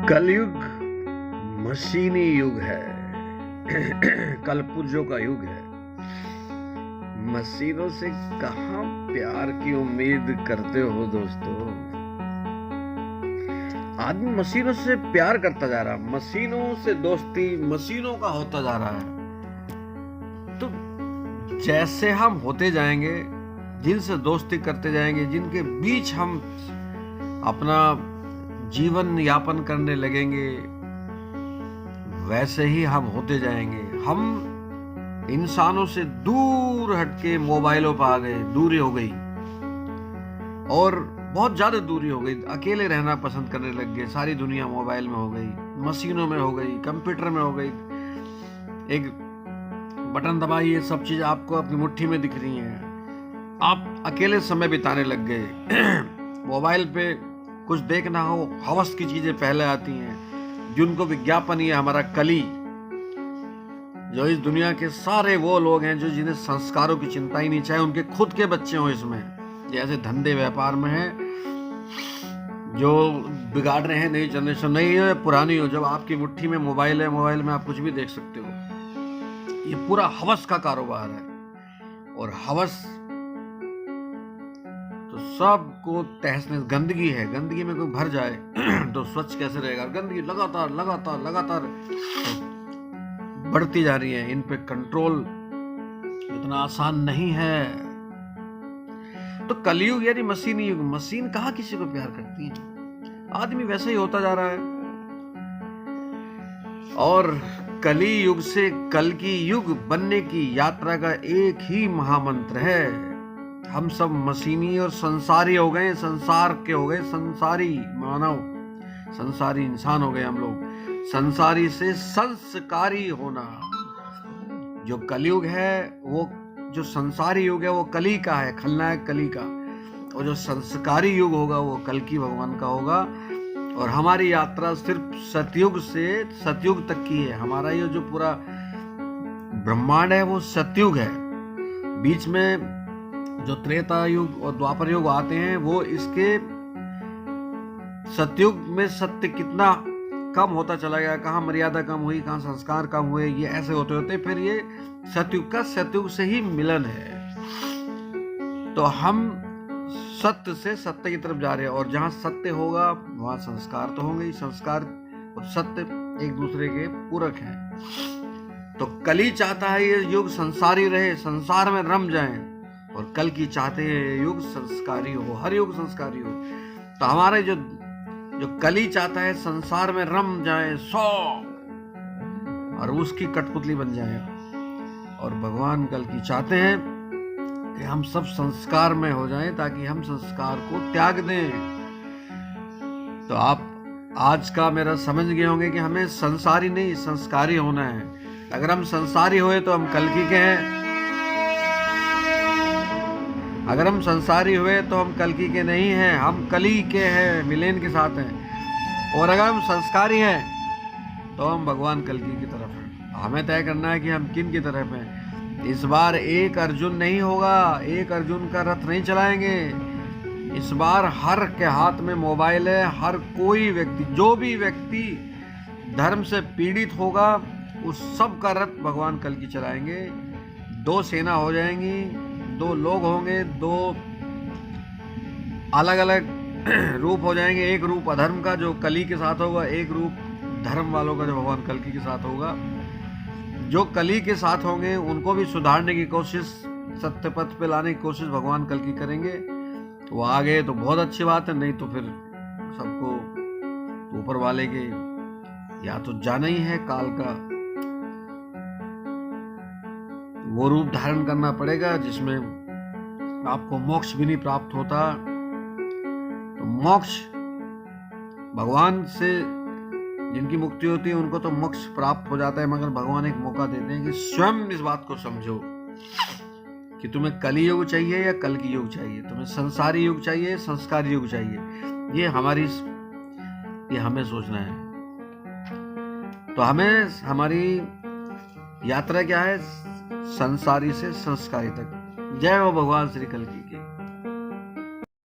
कलयुग मशीनी युग है। कलपुर्जों का युग है। मशीनों से कहां प्यार की उम्मीद करते हो दोस्तों। आदमी मशीनों से प्यार करता जा रहा है, मशीनों से दोस्ती मशीनों का होता जा रहा है। तो जैसे हम होते जाएंगे, जिनसे दोस्ती करते जाएंगे, जिनके बीच हम अपना जीवन यापन करने लगेंगे, वैसे ही हम होते जाएंगे। हम इंसानों से दूर हटके मोबाइलों पर आ गए, दूरी हो गई और बहुत ज्यादा दूरी हो गई। अकेले रहना पसंद करने लग गए। सारी दुनिया मोबाइल में हो गई, मशीनों में हो गई, कंप्यूटर में हो गई। एक बटन दबाइए, सब चीज आपको अपनी मुट्ठी में दिख रही है। आप अकेले समय बिताने लग गए। मोबाइल पे कुछ देखना हो, हवस की चीजें पहले आती हैं। जिनको विज्ञापन ही है हमारा कली, जो इस दुनिया के सारे वो लोग हैं जो जिन्हें संस्कारों की चिंता ही नहीं, चाहे उनके खुद के बच्चे हो इसमें, जैसे धंधे व्यापार में है, जो बिगाड़ रहे हैं नई जनरेशन, नहीं है पुरानी हो। जब आपकी मुट्ठी में मोबाइल है, मोबाइल में आप कुछ भी देख सकते हो। ये पूरा हवस का कारोबार है। और हवस तो सबको तहस नहस, गंदगी है। गंदगी में कोई भर जाए तो स्वच्छ कैसे रहेगा। गंदगी लगातार लगातार लगातार बढ़ती जा रही है। इन पे कंट्रोल इतना आसान नहीं है। तो कलयुग यानी मशीनी युग। मशीन कहाँ किसी को प्यार करती है। आदमी वैसे ही होता जा रहा है। और कली युग से कल की युग बनने की यात्रा का एक ही महामंत्र है। हम सब मशीनी और संसारी हो गए, संसार के हो गए, संसारी मानव, संसारी इंसान हो गए हम लोग। संसारी से संस्कारी होना। जो कलयुग है, वो जो संसारी युग है वो कली का है, खलनायक कली का। और जो संस्कारी युग होगा वो कल्कि भगवान का होगा। और हमारी यात्रा सिर्फ सतयुग से सतयुग तक की है। हमारा ये जो पूरा ब्रह्मांड है वो सतयुग है। बीच में जो त्रेता युग और द्वापर युग आते हैं, वो इसके सतयुग में सत्य कितना कम होता चला गया, कहाँ मर्यादा कम हुई, कहाँ संस्कार कम हुए, ये ऐसे होते होते फिर ये सतयुग का सतयुग से ही मिलन है। तो हम सत्य से सत्य की तरफ जा रहे हैं। और जहां सत्य होगा वहां संस्कार तो होंगे ही। संस्कार और सत्य एक दूसरे के पूरक हैं। तो कली चाहता है ये युग संसारी रहे, संसार में रम जाए। और कल की चाहते हैं युग संस्कारी हो, हर युग संस्कारी हो। तो हमारे जो कली चाहता है संसार में रम जाए सौ, और उसकी कठपुतली बन जाए। और भगवान कल की चाहते हैं कि हम सब संस्कार में हो जाएं, ताकि हम संस्कार को त्याग दें। तो आप आज का मेरा समझ गए होंगे कि हमें संसारी नहीं संस्कारी होना है। अगर हम संसारी हुए तो हम कल्कि के हैं। अगर हम संसारी हुए तो हम कल्कि के नहीं हैं, हम कली के हैं, मिलेन के साथ हैं। और अगर हम संस्कारी हैं तो हम भगवान कल्कि की तरफ हैं। हमें तय करना है कि हम किन की तरफ हैं। इस बार एक अर्जुन नहीं होगा, एक अर्जुन का रथ नहीं चलाएंगे। इस बार हर के हाथ में मोबाइल है। हर कोई व्यक्ति, जो भी व्यक्ति धर्म से पीड़ित होगा, उस सब का रथ भगवान कल्कि चलाएंगे। दो सेना हो जाएंगी, दो लोग होंगे, दो अलग अलग रूप हो जाएंगे। एक रूप अधर्म का जो कली के साथ होगा, एक रूप धर्म वालों का जो भगवान कल्कि के साथ होगा। जो कली के साथ होंगे उनको भी सुधारने की कोशिश, सत्य पथ पे लाने की कोशिश भगवान कल्कि करेंगे। वो आ गए तो बहुत अच्छी बात है, नहीं तो फिर सबको ऊपर वाले के या तो जाना ही है। काल का वो रूप धारण करना पड़ेगा जिसमें आपको मोक्ष भी नहीं प्राप्त होता। तो मोक्ष भगवान से जिनकी मुक्ति होती है उनको तो मोक्ष प्राप्त हो जाता है, मगर भगवान एक मौका देते हैं कि स्वयं इस बात को समझो कि तुम्हें कली युग चाहिए या कल्कि युग चाहिए, तुम्हें संसारी युग चाहिए, संस्कारी युग चाहिए। ये हमें सोचना है। तो हमें हमारी यात्रा क्या है, संसारी से संस्कारी तक। जय हो भगवान श्री कल्कि की।